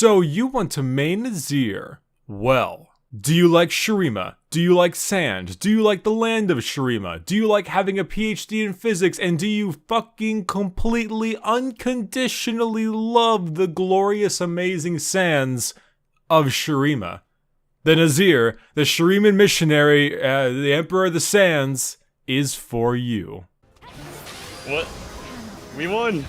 So you want to main Azir? Well, do you like Shurima? Do you like sand? Do you like the land of Shurima? Do you like having a PhD in physics? And do you fucking completely, unconditionally love the glorious, amazing sands of Shurima? Then Azir, the Shuriman missionary, the Emperor of the Sands, is for you. What? We won!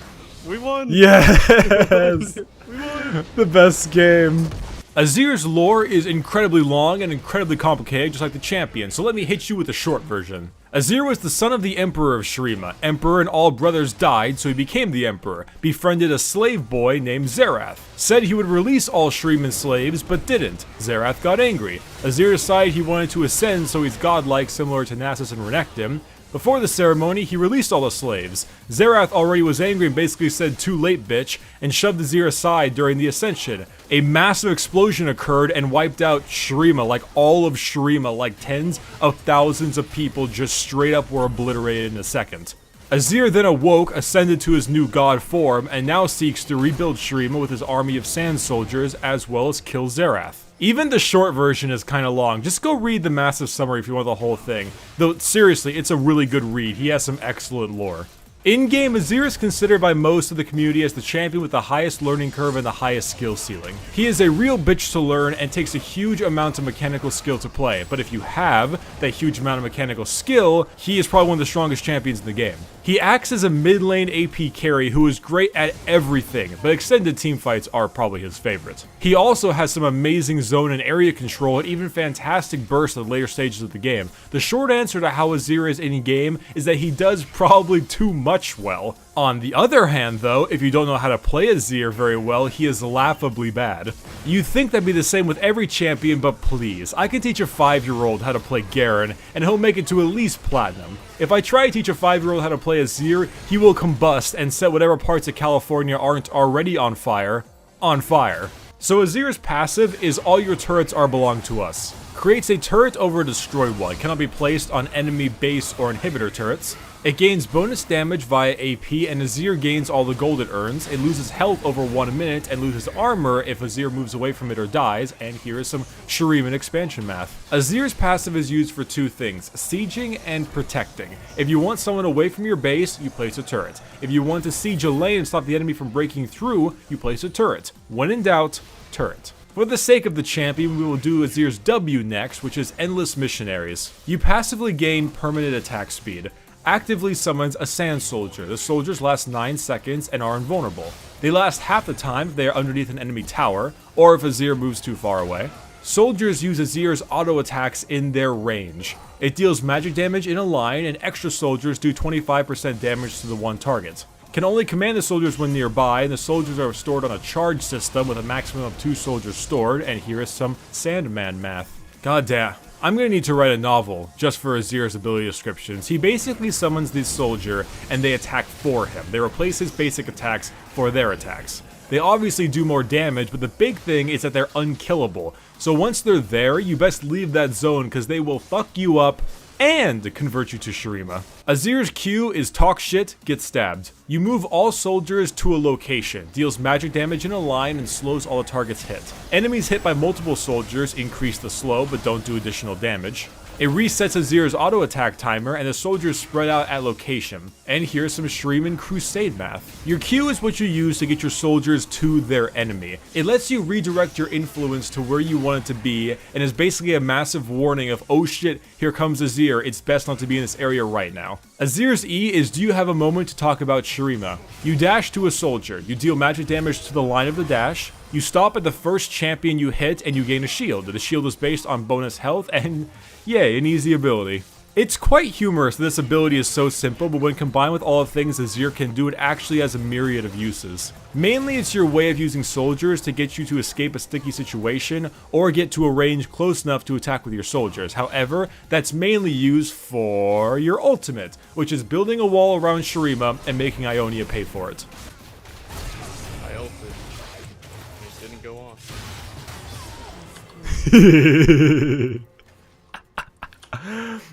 We won! Yes! We won! The best game. Azir's lore is incredibly long and incredibly complicated, just like the champion, so let me hit you with the short version. Azir was the son of the Emperor of Shurima. Emperor and all brothers died, so he became the Emperor, befriended a slave boy named Xerath. Said he would release all Shuriman slaves, but didn't. Xerath got angry. Azir decided he wanted to ascend, so he's godlike, similar to Nasus and Renekton. Before the ceremony, he released all the slaves. Xerath already was angry and basically said, "Too late, bitch," and shoved Azir aside during the ascension. A massive explosion occurred and wiped out Shurima, like all of Shurima, like tens of thousands of people just straight up were obliterated in a second. Azir then awoke, ascended to his new god form, and now seeks to rebuild Shurima with his army of sand soldiers, as well as kill Xerath. Even the short version is kinda long, just go read the massive summary if you want the whole thing. Though, seriously, it's a really good read, he has some excellent lore. In-game, Azir is considered by most of the community as the champion with the highest learning curve and the highest skill ceiling. He is a real bitch to learn and takes a huge amount of mechanical skill to play, but if you have that huge amount of mechanical skill, he is probably one of the strongest champions in the game. He acts as a mid-lane AP carry who is great at everything, but extended teamfights are probably his favorite. He also has some amazing zone and area control and even fantastic bursts at the later stages of the game. The short answer to how Azir is in-game is that he does probably too much well. On the other hand though, if you don't know how to play Azir very well, he is laughably bad. You'd think that'd be the same with every champion, but please, I can teach a 5-year-old how to play Garen, and he'll make it to at least Platinum. If I try to teach a 5-year-old how to play Azir, he will combust and set whatever parts of California aren't already on fire. So Azir's passive is all your turrets are belong to us. Creates a turret over a destroyed one, cannot be placed on enemy base or inhibitor turrets. It gains bonus damage via AP, and Azir gains all the gold it earns. It loses health over 1 minute and loses armor if Azir moves away from it or dies, and here is some Shuriman expansion math. Azir's passive is used for two things, sieging and protecting. If you want someone away from your base, you place a turret. If you want to siege a lane and stop the enemy from breaking through, you place a turret. When in doubt, turret. For the sake of the champion, we will do Azir's W next, which is Endless Missionaries. You passively gain permanent attack speed. Actively summons a sand soldier. The soldiers last 9 seconds and are invulnerable. They last half the time if they are underneath an enemy tower, or if Azir moves too far away. Soldiers use Azir's auto attacks in their range. It deals magic damage in a line, and extra soldiers do 25% damage to the one target. Can only command the soldiers when nearby, and the soldiers are stored on a charge system with a maximum of 2 soldiers stored, and here is some Sandman math. God damn. I'm gonna need to write a novel just for Azir's ability descriptions. He basically summons this soldier and they attack for him. They replace his basic attacks for their attacks. They obviously do more damage, but the big thing is that they're unkillable. So once they're there, you best leave that zone because they will fuck you up and convert you to Shurima. Azir's Q is talk shit, get stabbed. You move all soldiers to a location, deals magic damage in a line, and slows all the targets hit. Enemies hit by multiple soldiers increase the slow, but don't do additional damage. It resets Azir's auto attack timer, and the soldiers spread out at location. And here's some Shuriman Crusade math. Your Q is what you use to get your soldiers to their enemy. It lets you redirect your influence to where you want it to be, and is basically a massive warning of, oh shit, here comes Azir, it's best not to be in this area right now. Azir's E is, do you have a moment to talk about Shurima? You dash to a soldier, you deal magic damage to the line of the dash, you stop at the first champion you hit, and you gain a shield. The shield is based on bonus health, and yay, an easy ability. It's quite humorous that this ability is so simple, but when combined with all the things Azir can do, it actually has a myriad of uses. Mainly it's your way of using soldiers to get you to escape a sticky situation, or get to a range close enough to attack with your soldiers. However, that's mainly used for your ultimate, which is building a wall around Shurima and making Ionia pay for it. I ulted. It didn't go off.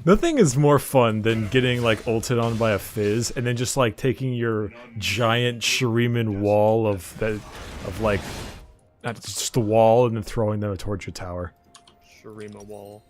Nothing is more fun than getting like ulted on by a fizz and then just like taking your giant Shuriman wall of That's just the wall and then throwing them towards your tower. Shurima wall.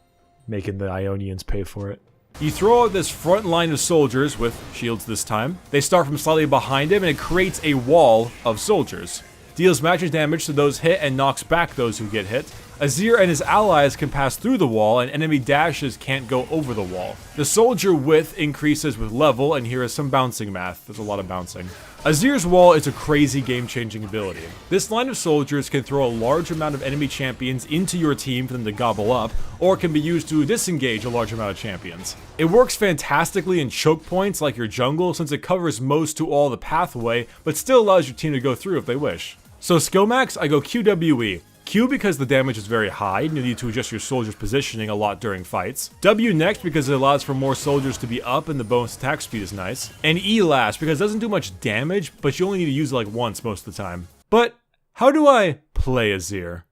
Making the Ionians pay for it. You throw out this front line of soldiers, with shields this time. They start from slightly behind him, and it creates a wall of soldiers. Deals magic damage to those hit and knocks back those who get hit. Azir and his allies can pass through the wall, and enemy dashes can't go over the wall. The soldier width increases with level, and here is some bouncing math. There's a lot of bouncing. Azir's wall is a crazy game-changing ability. This line of soldiers can throw a large amount of enemy champions into your team for them to gobble up, or it can be used to disengage a large amount of champions. It works fantastically in choke points like your jungle, since it covers most to all the pathway, but still allows your team to go through if they wish. So skill max, I go QWE. Q because the damage is very high and you need to adjust your soldiers' positioning a lot during fights. W next because it allows for more soldiers to be up and the bonus attack speed is nice. And E last because it doesn't do much damage, but you only need to use it like once most of the time. But how do I play Azir?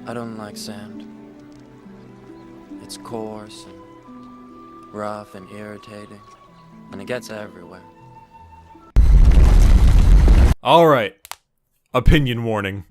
I don't like sand. It's coarse and rough and irritating, and it gets everywhere. Alright, opinion warning.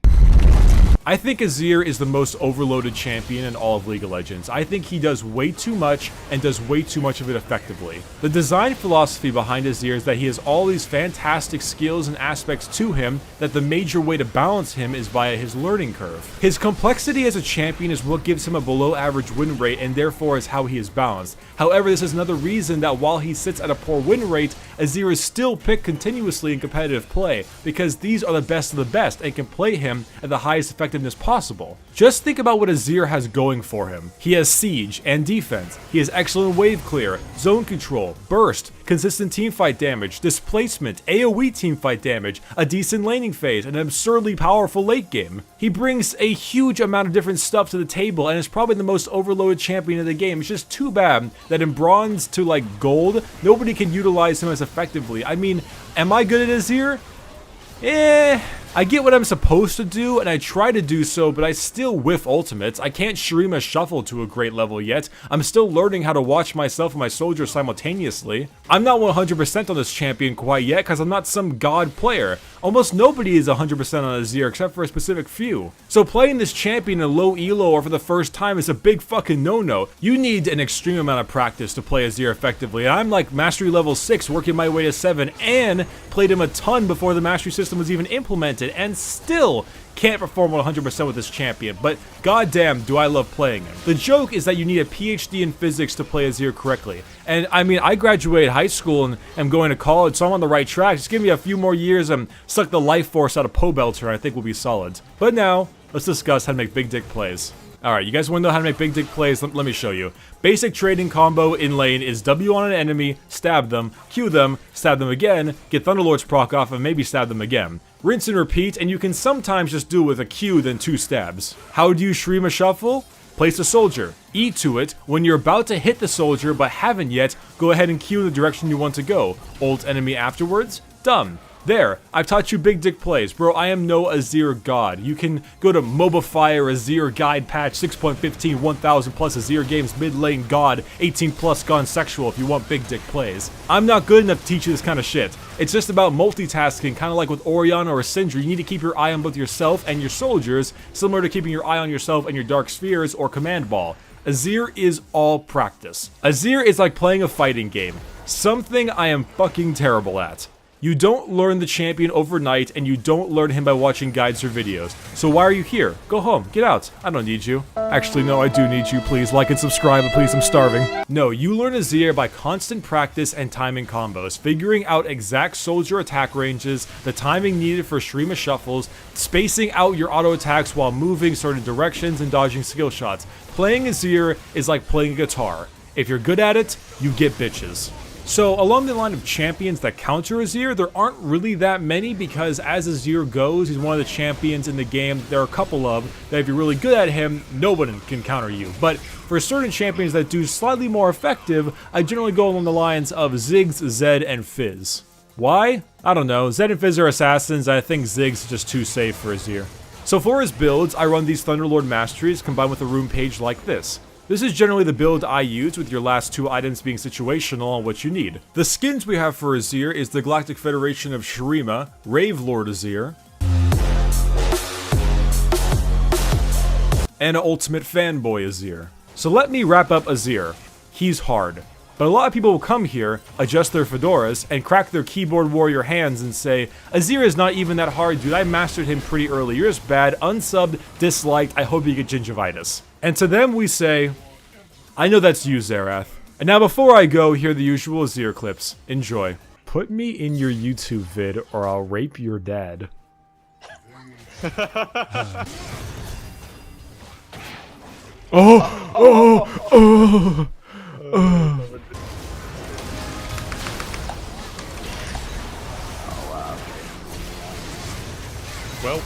I think Azir is the most overloaded champion in all of League of Legends. I think he does way too much and does way too much of it effectively. The design philosophy behind Azir is that he has all these fantastic skills and aspects to him that the major way to balance him is via his learning curve. His complexity as a champion is what gives him a below average win rate and therefore is how he is balanced. However, this is another reason that while he sits at a poor win rate, Azir is still picked continuously in competitive play because these are the best of the best and can play him at the highest effectiveness possible. Just think about what Azir has going for him. He has siege and defense. He has excellent wave clear, zone control, burst, consistent teamfight damage, displacement, AoE teamfight damage, a decent laning phase, and an absurdly powerful late game. He brings a huge amount of different stuff to the table and is probably the most overloaded champion in the game. It's just too bad that in bronze to like gold, nobody can utilize him as effectively. I mean, am I good at Azir? I get what I'm supposed to do, and I try to do so, but I still whiff ultimates. I can't Shurima shuffle to a great level yet. I'm still learning how to watch myself and my soldiers simultaneously. I'm not 100% on this champion quite yet, because I'm not some god player. Almost nobody is 100% on Azir, except for a specific few. So playing this champion in low elo or for the first time is a big fucking no-no. You need an extreme amount of practice to play Azir effectively, and I'm like mastery level 6, working my way to 7, and played him a ton before the mastery system was even implemented, and still can't perform 100% with this champion, but goddamn do I love playing him. The joke is that you need a PhD in physics to play Azir correctly, and I mean, I graduated high school and am going to college, so I'm on the right track. Just give me a few more years and suck the life force out of P.O BOX, and I think we'll be solid. But now, let's discuss how to make big dick plays. Alright, you guys want to know how to make big dick plays? Let me show you. Basic trading combo in lane is W on an enemy, stab them, Q them, stab them again, get Thunderlord's proc off, and maybe stab them again. Rinse and repeat, and you can sometimes just do it with a Q then 2 stabs. How do you Shurima shuffle? Place a soldier, E to it. When you're about to hit the soldier but haven't yet, go ahead and Q in the direction you want to go. Ult enemy afterwards, done. There, I've taught you big dick plays. Bro, I am no Azir god. You can go to Mobify or Azir Guide Patch 6.15, 1000 plus Azir Games mid lane god, 18 plus gone sexual if you want big dick plays. I'm not good enough to teach you this kind of shit. It's just about multitasking, kind of like with Orianna or Syndra. You need to keep your eye on both yourself and your soldiers, similar to keeping your eye on yourself and your Dark Spheres or Command Ball. Azir is all practice. Azir is like playing a fighting game. Something I am fucking terrible at. You don't learn the champion overnight, and you don't learn him by watching guides or videos. So why are you here? Go home. Get out. I don't need you. Actually, no, I do need you. Please like and subscribe, and please, I'm starving. No, you learn Azir by constant practice and timing combos, figuring out exact soldier attack ranges, the timing needed for Shurima shuffles, spacing out your auto attacks while moving certain directions, and dodging skill shots. Playing Azir is like playing a guitar. If you're good at it, you get bitches. So, along the line of champions that counter Azir, there aren't really that many because as Azir goes, he's one of the champions in the game. There are a couple of that if you're really good at him, nobody can counter you. But for certain champions that do slightly more effective, I generally go along the lines of Ziggs, Zed, and Fizz. Why? I don't know. Zed and Fizz are assassins, and I think Ziggs is just too safe for Azir. So for his builds, I run these Thunderlord Masteries combined with a rune page like this. This is generally the build I use, with your last 2 items being situational on what you need. The skins we have for Azir is the Galactic Federation of Shurima, Rave Lord Azir, and an Ultimate Fanboy Azir. So let me wrap up Azir. He's hard. But a lot of people will come here, adjust their fedoras, and crack their keyboard warrior hands and say, Azir is not even that hard, dude, I mastered him pretty early, you're just bad, unsubbed, disliked, I hope you get gingivitis. And to them we say, I know that's you, Zerath. And now before I go, hear the usual Azir clips. Enjoy. Put me in your YouTube vid or I'll rape your dad. Well,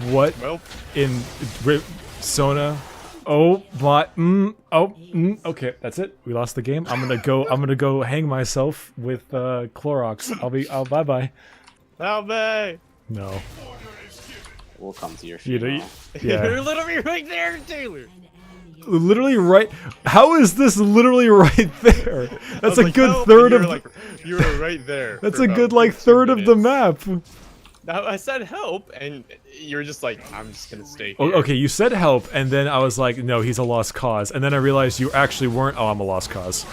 What well, in Sona? Oh my, okay, that's it. We lost the game. I'm gonna go hang myself with Clorox. Bye-bye. Albe! No. We'll come to your You shit. know, yeah. You're literally right there, Taylor. Literally right. How is this literally right there? That's a like, good help, third and of. you were right there. That's for a good about like 2 third of the minutes. map. Now, I said help, and you were just like, I'm just gonna stay Oh, here. okay, you said help, and then I was like, no, he's a lost cause, and then I realized you actually weren't. Oh, I'm a lost cause.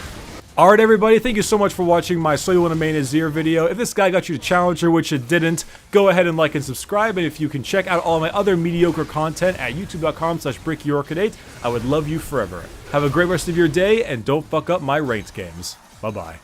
Alright everybody, thank you so much for watching my So You Wanna Main Azir video. If this guy got you to Challenger, which it didn't, go ahead and like and subscribe, and if you can check out all my other mediocre content at youtube.com/BrickyOrchid8, I would love you forever. Have a great rest of your day, and don't fuck up my ranked games. Bye-bye.